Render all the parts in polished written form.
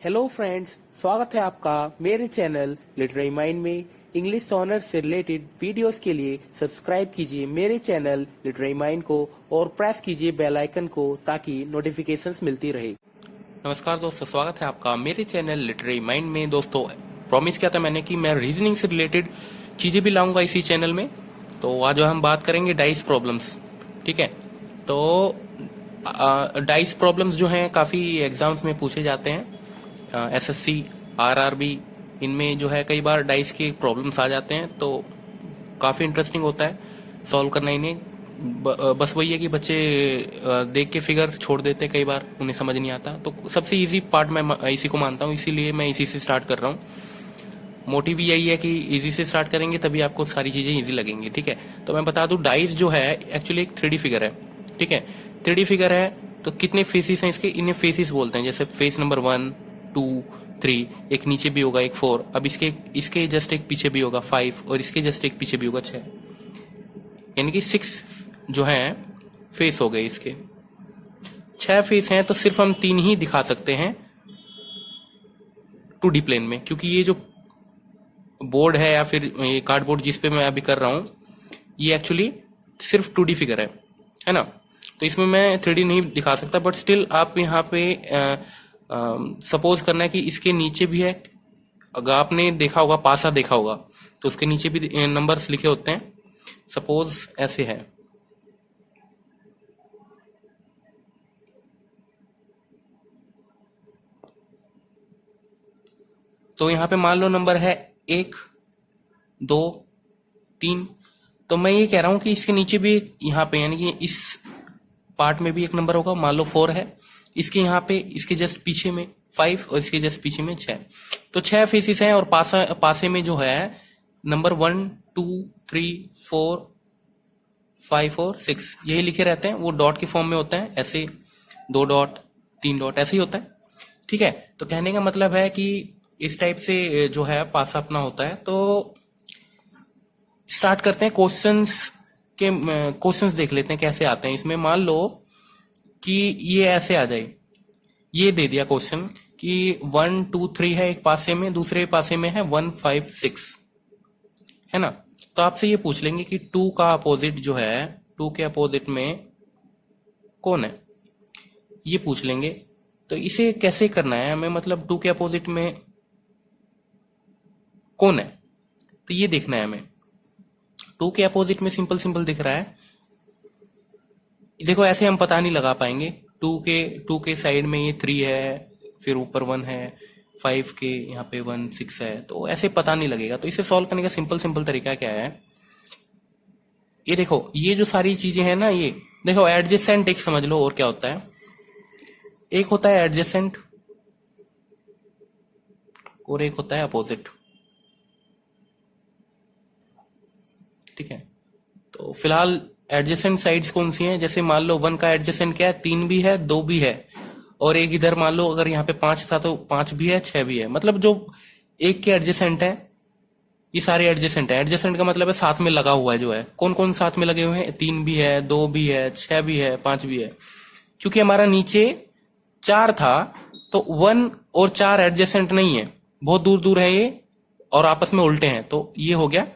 Hello friends, स्वागत है आपका मेरे चैनल लिटरेरी माइंड में। इंग्लिश ऑनर्स से रिलेटेड वीडियोस के लिए सब्सक्राइब कीजिए मेरे चैनल लिटरेरी माइंड को और प्रेस कीजिए बेल आइकन को ताकि नोटिफिकेशंस मिलती रहे। नमस्कार दोस्तों, स्वागत है आपका मेरे चैनल लिटरेरी माइंड में। दोस्तों, प्रॉमिस किया था मैंने कि मैं रीजनिंग से रिलेटेड चीजें भी लाऊंगा इसी चैनल में। तो आज हम बात करेंगे डाइस प्रॉब्लम्स। ठीक है, तो डाइस प्रॉब्लम्स जो हैं काफी एग्जाम्स में पूछे जाते हैं। एसएससी, आरआरबी, इनमें जो है कई बार डाइस के प्रॉब्लम्स आ जाते हैं, तो काफी इंटरेस्टिंग होता है सॉल्व करना इन्हें। बस वही है कि बच्चे देख के फिगर छोड़ देते हैं, कई बार उन्हें समझ नहीं आता। तो सबसे इजी पार्ट मैं इसी को मानता हूँ, इसीलिए मैं इसी से स्टार्ट कर रहा हूँ। मोटिव भी यही है कि इजी से स्टार्ट करेंगे तभी आपको सारी चीजें इजी लगेंगी। ठीक है, तो मैं बता दूं, डाइस जो है एक्चुअली एक 3D फिगर है। ठीक है, 3D फिगर है तो कितने फेसिस हैं इसके, इन्हें फेसिस बोलते हैं। जैसे फेस नंबर 1, 2, 3, एक नीचे भी होगा, एक 4, अब इसके जस्ट एक पीछे भी होगा 5, और इसके जस्ट एक पीछे भी होगा 6, यानी कि 6 जो है फेस हो गए। इसके 6 फेस हैं, तो सिर्फ हम 3 ही दिखा सकते हैं 2D प्लेन में, क्योंकि ये जो बोर्ड है या फिर ये कार्डबोर्ड जिस पे मैं अभी कर रहा हूं, ये एक्चुअली सिर्फ 2D फिगर है ना। तो इसमें मैं 3D नहीं दिखा सकता, बट स्टिल आप यहाँ पे सपोज करना है कि इसके नीचे भी है। अगर आपने देखा होगा, पासा देखा होगा, तो उसके नीचे भी नंबर्स लिखे होते हैं। सपोज ऐसे है, तो यहाँ पे मान लो नंबर है 1, 2, 3। तो मैं ये कह रहा हूं कि इसके नीचे भी यहाँ पे, यानी कि इस पार्ट में भी एक नंबर होगा। मान लो 4 है, इसके यहाँ पे, इसके जस्ट पीछे में 5 और इसके जस्ट पीछे में 6। तो 6 फेसिस हैं, और पासे में जो है नंबर 1, 2, 3, 4, 5 और 6 यही लिखे रहते हैं। वो डॉट के फॉर्म में होते हैं, ऐसे 2 डॉट 3 डॉट ऐसे ही होता है। ठीक है, तो कहने का मतलब है कि इस टाइप से जो है पासा अपना होता है। तो स्टार्ट करते हैं क्वेश्चंस देख लेते हैं कैसे आते हैं इसमें। मान लो कि ये ऐसे आ जाए, ये दे दिया क्वेश्चन कि 1, 2, 3 है एक पासे में, दूसरे पासे में है 1, 5, 6, है ना। तो आपसे ये पूछ लेंगे कि 2 का अपोजिट जो है, 2 के अपोजिट में कौन है, ये पूछ लेंगे। तो इसे कैसे करना है हमें, मतलब 2 के अपोजिट में कौन है, तो ये देखना है हमें। 2 के अपोजिट में सिंपल सिंपल दिख रहा है, देखो ऐसे हम पता नहीं लगा पाएंगे। 2 के साइड में ये 3 है, फिर ऊपर 1 है, 5 के यहाँ पे 1, 6 है, तो ऐसे पता नहीं लगेगा। तो इसे सॉल्व करने का सिंपल सिंपल तरीका क्या है, ये देखो, ये जो सारी चीजें हैं ना, ये देखो एडजेसेंट एक समझ लो, और क्या होता है, एक होता है एडजेसेंट और एक होता है अपोजिट। ठीक है, तो फिलहाल एडजेसेंट साइड्स कौन सी हैं, जैसे मान लो 1 का एडजेसेंट क्या है, 3 भी है, 2 भी है, और एक इधर मान लो अगर यहाँ पे 5 था तो 5 भी है, 6 भी है। मतलब जो एक के एडजेसेंट है, ये सारे एडजेसेंट है। एडजेसेंट का मतलब है साथ में लगा हुआ है। जो है कौन कौन साथ में लगे हुए हैं, 3 भी है, 2 भी है, 6 भी है, 5 भी है। क्योंकि हमारा नीचे 4 था, तो 1 और 4 एडजेसेंट नहीं है, बहुत दूर दूर है ये, और आपस में उल्टे हैं। तो ये हो गया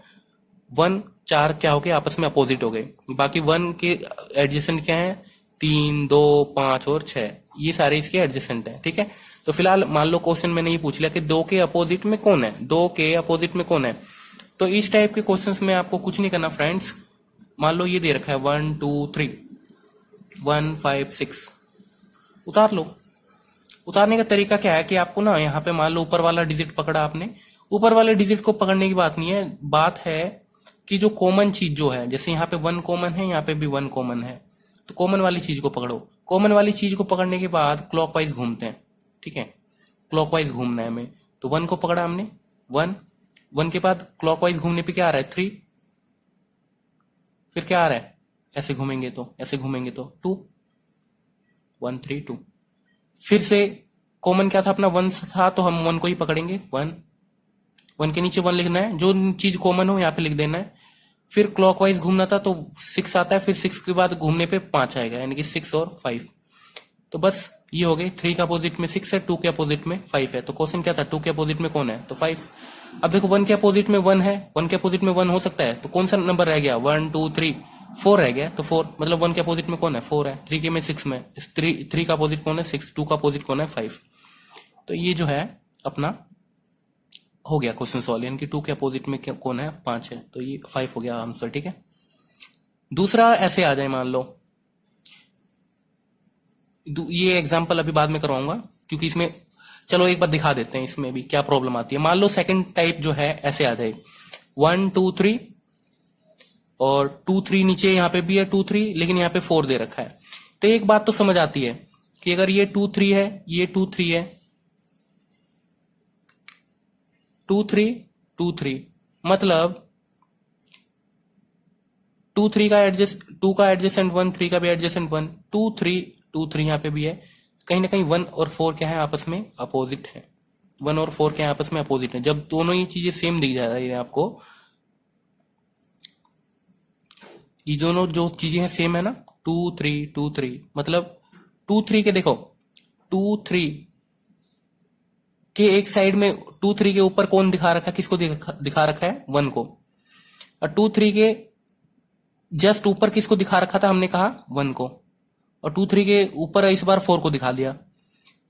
1, 4 क्या हो गए, आपस में अपोजिट हो गए। बाकी 1 के एडजेसेंट क्या है, 3, 2, 5 और 6, ये सारे इसके एडजेसेंट हैं। ठीक है, तो फिलहाल मान लो क्वेश्चन मैंने ये पूछ लिया कि 2 के अपोजिट में कौन है, 2 के अपोजिट में कौन है। तो इस टाइप के क्वेश्चंस में आपको कुछ नहीं करना फ्रेंड्स। मान लो ये दे रखा है 1, 2, 3, 1, 5, 6, उतार लो। उतारने का तरीका क्या है कि आपको ना, यहाँ पे मान लो ऊपर वाला डिजिट पकड़ा आपने, ऊपर वाले डिजिट को पकड़ने की बात नहीं है, बात है कि जो कॉमन चीज जो है, जैसे यहाँ पे 1 कॉमन है, यहाँ पे भी 1 कॉमन है, तो कॉमन वाली चीज को पकड़ो। कॉमन वाली चीज को पकड़ने के बाद क्लॉकवाइज घूमते हैं। ठीक है, क्लॉकवाइज घूमना है हमें। तो 1 को पकड़ा हमने, 1 के बाद क्लॉकवाइज घूमने पे क्या आ रहा है, 3, फिर क्या आ रहा है, ऐसे घूमेंगे तो, ऐसे घूमेंगे तो 2, 1, 3, 2। फिर से कॉमन क्या था अपना, 1 था, तो हम 1 को ही पकड़ेंगे, 1 के नीचे 1 लिखना है, जो चीज कॉमन हो यहाँ पे लिख देना है। फिर क्लॉकवाइज घूमना था तो 6 आता है, फिर 6 के बाद घूमने पे 5 आएगा, यानी कि 6 और 5। तो बस ये हो गए, 3 के अपोजिट में 6 है, 2 के अपोजिट में 5 है। तो क्वेश्चन क्या था, 2 के अपोजिट में कौन है, तो 5। अब देखो 1 के अपोजिट में 1 है, 1 के अपोजिट में 1 हो सकता है, तो कौन सा नंबर रह गया, 1 2 3 4 रह गया, तो 4 मतलब 1 के अपोजिट में कौन है, 4 है। 3 के में 6 में 3 का अपोजिट कौन है, 6। 2 का अपोजिट कौन है, 5। तो ये जो है अपना हो गया क्वेश्चन सॉल्व, यानी कि 2 के अपोजिट में कौन है, 5 है, तो ये 5 हो गया आंसर। ठीक है, दूसरा ऐसे आ जाए, मान लो ये एग्जाम्पल अभी बाद में करवाऊंगा, क्योंकि इसमें चलो एक बार दिखा देते हैं इसमें भी क्या प्रॉब्लम आती है। मान लो सेकंड टाइप जो है ऐसे आ जाए, 1 2 3 और 2 3 नीचे यहाँ पे भी है 2 3, लेकिन यहाँ पे 4 दे रखा है। तो एक बात तो समझ आती है कि अगर ये 2 3 है, ये 2 3 है, 2 3 2 3, मतलब 2 3 का एडजस्ट 2 का एडजेसेंट 1, 3 का भी एडजेसेंट 1, 2 3 2 3 यहाँ पे भी है। कहीं ना कहीं 1 और 4 क्या है, आपस में अपोजिट है। 1 और 4 क्या है, आपस में अपोजिट है। जब दोनों ही चीजें सेम दी जा रही है आपको, ये दोनों जो चीजें हैं सेम है ना, 2 3 2 3, मतलब 2 3 के देखो 2 3 के एक साइड में 2 3 के ऊपर कौन दिखा रखा है, किसको दिखा रखा है, 1 को। और 2 3 के जस्ट ऊपर किसको दिखा रखा था, हमने कहा 1 को। और 2 3 के ऊपर इस बार 4 को दिखा दिया,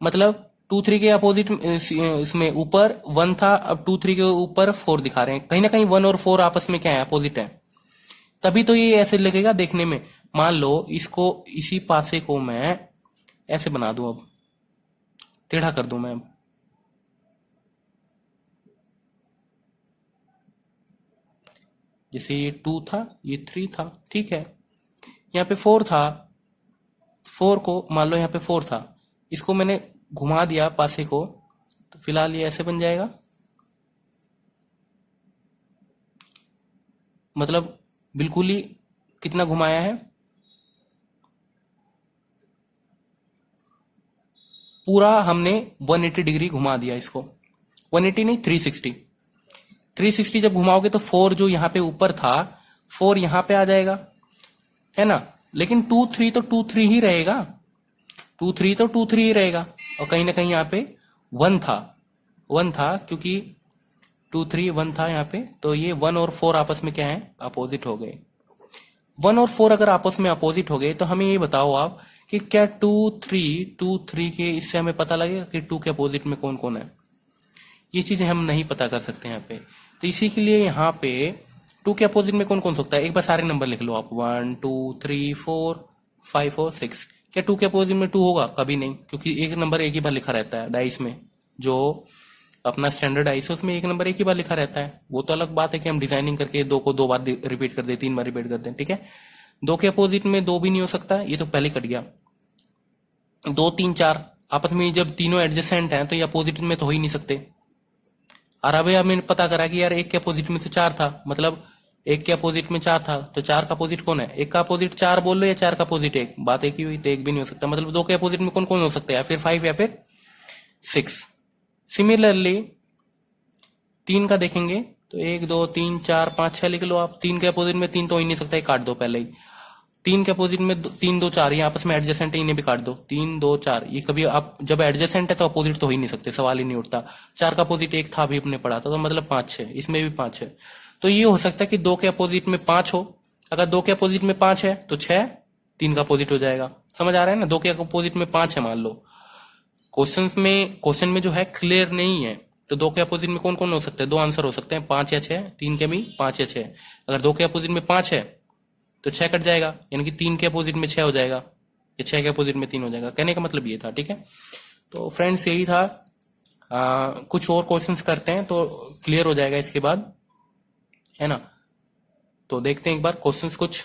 मतलब 2 3 के अपोजिट इसमें ऊपर 1 था, अब 2 3 के ऊपर 4 दिखा रहे हैं। कहीं ना कहीं 1 और 4 आपस में क्या है, अपोजिट है। तभी तो ये ऐसे लगेगा देखने में। मान लो इसको, इसी पासे को मैं ऐसे बना दूं, अब टेढ़ा कर दूं मैं, अब जैसे ये 2 था, ये 3 था, ठीक है, यहाँ पे 4 था, 4 को मान लो यहाँ पे 4 था, इसको मैंने घुमा दिया पासे को, तो फिलहाल ये ऐसे बन जाएगा। मतलब बिल्कुल ही कितना घुमाया है, पूरा हमने 180 डिग्री घुमा दिया इसको। 180 नहीं, 360। 360 जब घुमाओगे तो 4 जो यहाँ पे ऊपर था, 4 यहाँ पे आ जाएगा, है ना। लेकिन 2 3 तो 2 3 ही रहेगा, 2 3 तो 2 3 ही रहेगा। और कहीं ना कहीं यहाँ पे 1 था, 1 था, क्योंकि 2 3 1 था यहाँ पे। तो ये 1 और 4 आपस में क्या है, अपोजिट हो गए। 1 और 4 अगर आपस में अपोजिट हो गए, तो हमें ये बताओ आप कि क्या 2 3 के इससे हमें पता लगेगा कि 2 के अपोजिट में कौन कौन है। ये चीजें हम नहीं पता कर सकते यहाँ पे। तो इसी के लिए यहाँ पे 2 के अपोजिट में कौन कौन सकता है, एक बार सारे नंबर लिख लो आप, 1 2 3 4 5 और 6। क्या 2 के अपोजिट में 2 होगा, कभी नहीं, क्योंकि एक नंबर एक ही बार लिखा रहता है डाइस में। जो अपना स्टैंडर्ड डाइस है उसमें एक नंबर एक ही बार लिखा रहता है। वो तो अलग बात है कि हम डिजाइनिंग करके 2 को 2 बार रिपीट कर दे, 3 बार रिपीट कर दें, ठीक है। 2 के अपोजिट में 2 भी नहीं हो सकता, ये तो पहले कट गया। 2 3 4 आपस में जब तीनों एडजेसेंट हैं तो ये अपोजिट में तो हो ही नहीं सकते। और अभी हमने पता करा कि यार एक के अपोजिट में तो 4 था, मतलब एक के अपोजिट में 4 था, तो 4 का अपोजिट कौन है, एक का अपोजिट 4 बोल लो या 4 का अपोजिट 1, बात एक ही हुई। तो एक भी नहीं हो सकता, मतलब 2 के अपोजिट में कौन कौन हो सकता है, या फिर 5 या फिर 6। सिमिलरली 3 का देखेंगे तो 1 2 3 4 5 6 लिख लो आप। 3 के अपोजिट में 3 तो हो ही नहीं सकता, ये काट दो पहले ही। 3 के अपोजिट में 3 2 4, ये आपस में एडजेसेंट है, इन्हें भी काट दो। 3 2 4, ये कभी आप जब एडजेसेंट है तो अपोजिट तो हो ही नहीं सकते, सवाल ही नहीं उठता। 4 का अपोजिट 1 था, अभी अपने पढ़ा था, तो मतलब 5 6, इसमें भी 5 है। तो ये हो सकता है कि 2 के अपोजिट में 5 हो। अगर 2 के अपोजिट में 5 है तो 6 3 का अपोजिट हो जाएगा। समझ आ रहा है ना, 2 के अपोजिट में 5 है मान लो। क्वेश्चन में जो है क्लियर नहीं है, तो 2 के अपोजिट में कौन कौन हो सकते हैं, 2 आंसर हो सकते हैं, 5 या 6। 3 के भी 5 या 6। अगर 2 के अपोजिट में 5 है तो 6 कट जाएगा, यानी कि 3 के अपोजिट में 6 हो जाएगा, या 6 के अपोजिट में 3 हो जाएगा। कहने का मतलब ये था, ठीक है। तो फ्रेंड्स यही था। कुछ और क्वेश्चंस करते हैं तो क्लियर हो जाएगा इसके बाद, है ना। तो देखते हैं एक बार क्वेश्चंस कुछ।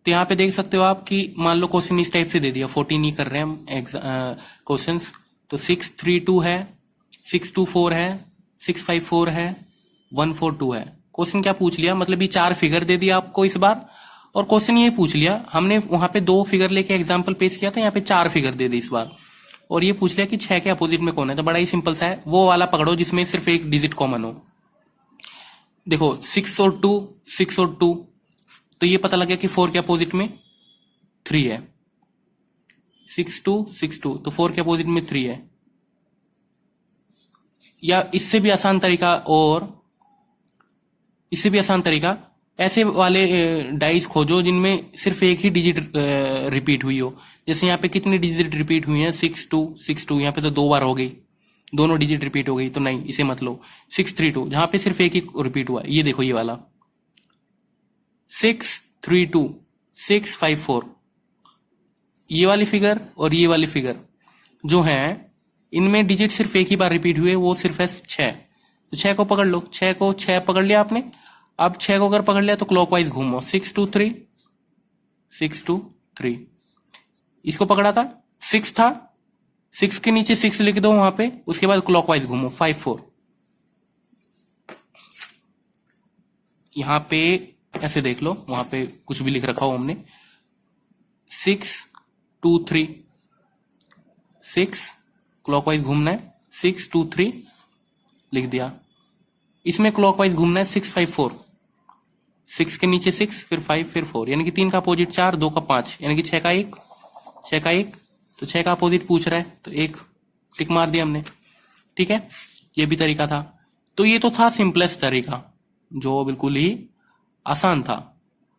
तो यहाँ पे देख सकते हो आप कि मान लो क्वेश्चन इस टाइप से दे दिया, 14 ही कर रहे हैं हम क्वेश्चंस। तो 6 3 2 है, 6 2 4 है, 6 5 4 है, 1 4 2 है। क्वेश्चन क्या पूछ लिया, मतलब ये 4 फिगर दे दिया आपको इस बार, और क्वेश्चन ये पूछ लिया, हमने वहां पे 2 फिगर लेके एग्जाम्पल पेश किया था, यहाँ पे 4 फिगर दे दी इस बार, और ये पूछ लिया कि 6 के अपोजिट में कौन है। तो बड़ा ही सिंपल सा है, वो वाला पकड़ो जिसमें सिर्फ एक डिजिट कॉमन हो। देखो 6 और 2, 6 और 2, तो ये पता लग गया कि 4 के अपोजिट में 3 है। 6 2 तो 4 के अपोजिट में 3 है। या इससे भी आसान तरीका, और इससे भी आसान तरीका, ऐसे वाले डाइस खोजो जिनमें सिर्फ एक ही डिजिट रिपीट हुई हो। जैसे यहाँ पे कितनी डिजिट रिपीट हुई है, 6 2 यहाँ पे तो 2 बार हो गई, दोनों डिजिट रिपीट हो गई, तो नहीं, इसे मत लो। 6 3 2 जहां पे सिर्फ एक ही रिपीट हुआ, ये देखो ये वाला 6 3 2 6 5 4, ये वाली फिगर और ये वाली फिगर जो है, इनमें डिजिट सिर्फ एक ही बार रिपीट हुए, वो सिर्फ है 6। तो 6 को पकड़ लो, 6 पकड़ लिया आपने। अब 6 को अगर पकड़ लिया तो क्लॉकवाइज घूमो, 6 2 3 इसको पकड़ा था, 6 था, 6 के नीचे 6 लिख दो वहां पे, उसके बाद क्लॉकवाइज घूमो 5 4। यहां पे ऐसे देख लो, वहां पे कुछ भी लिख रखा हो हमने, 6 2 3 6 क्लॉकवाइज घूमना है, 6 2 3 लिख दिया। इसमें क्लॉकवाइज घूमना है 6 5 4, 6 के नीचे 6 फिर 5 फिर 4, यानी कि 3 का अपोजिट 4, 2 का 5, यानी कि 6 का 1, 6 का 1, तो 6 का अपोजिट पूछ रहा है तो 1 टिक मार दिया हमने। ठीक है, ये भी तरीका था। तो ये तो था सिंपलेस्ट तरीका, जो बिल्कुल ही आसान था।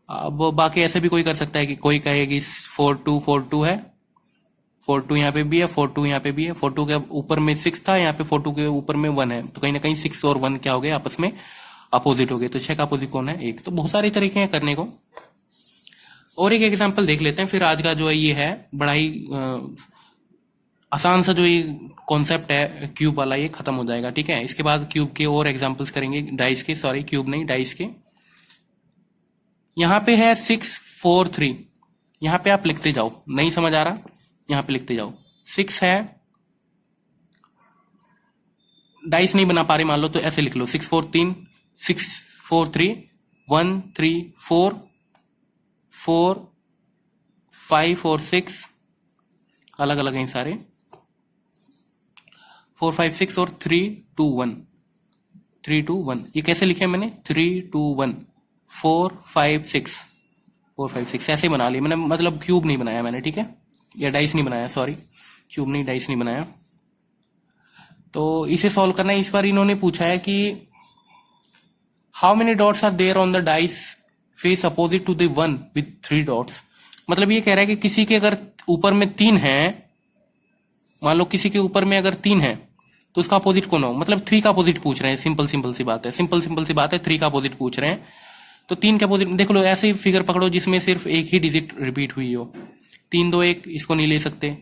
अब बाकी ऐसे भी कोई कर सकता है कि कोई कहेगी 4 2 है, 4 2 यहाँ पे भी है, 4 2 यहाँ पे भी है, 4 2 के ऊपर में 6 था, यहाँ पे 4 2 के ऊपर में 1 है, तो कहीं ना कहीं 6 और 1 क्या हो गए, आपस में अपोजिट हो गए। तो 6 का अपोजिट कौन है, 1। तो बहुत सारे तरीके हैं करने को। और एक एग्जांपल देख लेते हैं, फिर आज का जो है ये है बड़ा ही आसान सा जो ये कॉन्सेप्ट है क्यूब वाला, ये खत्म हो जाएगा। ठीक है, इसके बाद क्यूब के और एग्जांपल्स करेंगे, डाइस के, सॉरी क्यूब नहीं, डाइस के। यहाँ पे है 6 4 3, यहाँ पे आप लिखते जाओ, नहीं समझ आ रहा यहाँ पे लिखते जाओ। 6 है, डाइस नहीं बना पा रहे मान लो, तो ऐसे लिख लो 6 4 3 1 3 4 4 5 और 6, अलग अलग हैं सारे, 4 5 6 और 3 2 1, 3 2 1। ये कैसे लिखे मैंने, 3 2 1 4 5 6, 4 5 6 ऐसे बना लिया मैंने, मतलब क्यूब नहीं बनाया मैंने। ठीक है, या डाइस नहीं बनाया, सॉरी क्यूब नहीं, डाइस नहीं बनाया। तो इसे सॉल्व करना है। इस बार इन्होंने पूछा है कि how many dots are there on the dice face opposite to the one with 3 dots. मतलब ये कह रहा है कि किसी के अगर ऊपर में 3 है, मान लो किसी के ऊपर में अगर 3 है तो उसका अपोजिट कौन हो, मतलब 3 का अपोजिट पूछ रहे हैं। सिंपल सी बात है, सिंपल सी बात है, 3 का अपोजिट पूछ रहे हैं। तो 3 के अपोजिट देख लो, ऐसे ही फिगर पकड़ो जिसमें सिर्फ एक ही डिजिट रिपीट हुई हो। 3 2 1 इसको नहीं ले सकते,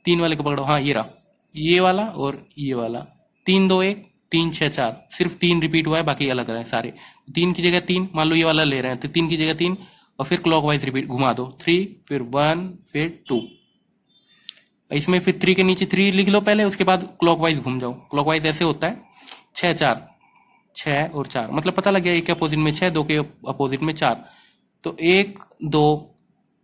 3 वाले को पकड़ो, हाँ ये रहा, ये वाला और ये वाला, 3 2 1 3 6 4, सिर्फ 3 रिपीट हुआ है, बाकी अलग है सारे। 3 की जगह 3, मान लो ये वाला ले रहे हैं तो 3 की जगह 3, और फिर क्लॉकवाइज रिपीट घुमा दो, 3 फिर 1 फिर 2। इसमें फिर 3 के नीचे 3 लिख लो पहले, उसके बाद क्लॉकवाइज घूम जाओ। क्लॉकवाइज ऐसे होता है 6 4, 6 और 4, मतलब पता लग गया, एक के अपोजिट में 6, 2 के अपोजिट में 4, तो 1 2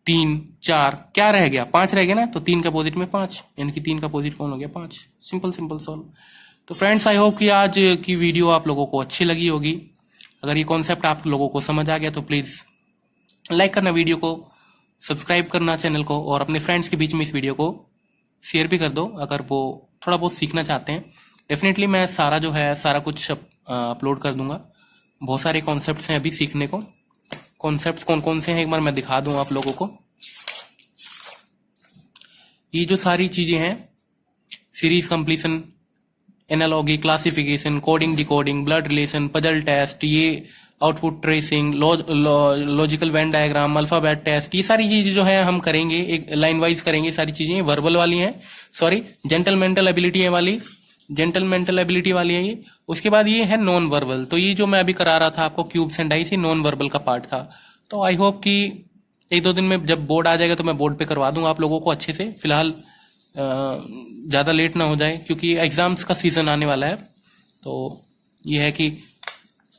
3 4, क्या रह गया, 5 रह गया ना, तो 3 का अपोजिट में 5, यानी कि 3 का अपोजिट कौन हो गया, 5। Simple solve. तो फ्रेंड्स, आई होप कि आज की वीडियो आप लोगों को अच्छी लगी होगी। अगर ये कॉन्सेप्ट आप लोगों को समझ आ गया तो प्लीज लाइक करना वीडियो को, सब्सक्राइब करना चैनल को, और अपने फ्रेंड्स के बीच में इस वीडियो को शेयर भी कर दो अगर वो थोड़ा बहुत सीखना चाहते हैं। डेफिनेटली मैं सारा जो है सारा कुछ अपलोड कर दूंगा। बहुत सारे कॉन्सेप्ट्स हैं अभी सीखने को। कॉन्सेप्ट्स कौन कौन से हैं एक बार मैं दिखा दूं आप लोगों को। ये जो सारी चीजें हैं, series completion, analogy, classification, coding decoding, blood relation, puzzle test, ये output tracing, logical Venn diagram, alphabet test, ये सारी चीजें जो है हम करेंगे, एक लाइन वाइज करेंगे। सारी चीजें वर्बल वाली हैं, सॉरी जेंटल मेंटल एबिलिटी वाली, जेंटल मेंटल एबिलिटी वाली है ये। उसके बाद ये है नॉन वर्बल, तो ये जो मैं अभी करा रहा था आपको क्यूब्स एंड डाइस, ये नॉन वर्बल का पार्ट था। तो आई होप कि 1-2 दिन में जब बोर्ड आ जाएगा तो मैं बोर्ड पे करवा दूंगा आप लोगों को अच्छे से। फिलहाल ज्यादा लेट ना हो जाए क्योंकि एग्जाम्स का सीजन आने वाला है। तो ये है कि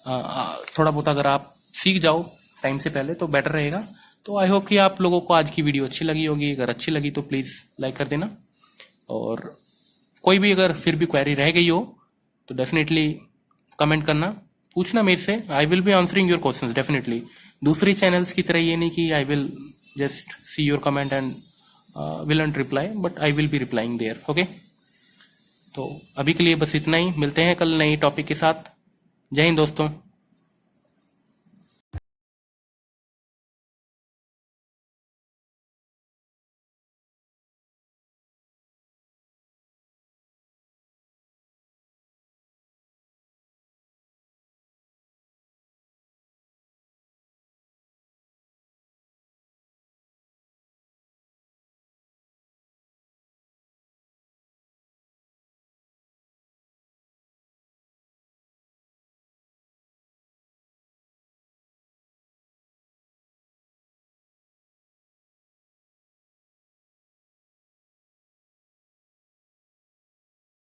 थोड़ा बहुत अगर आप सीख जाओ टाइम से पहले तो बेटर रहेगा। तो आई होप कि आप लोगों को आज की वीडियो अच्छी लगी होगी। अगर अच्छी लगी तो प्लीज लाइक कर देना, और कोई भी अगर फिर भी क्वेरी रह गई हो तो डेफिनेटली कमेंट करना, पूछना मेरे से। I will be answering your questions definitely. दूसरे चैनल्स की तरह ये नहीं कि I will just see your comment and will not reply, but I will be replying there. Okay, तो अभी के लिए बस इतना ही, मिलते हैं कल नए टॉपिक के साथ। जय हिंद दोस्तों।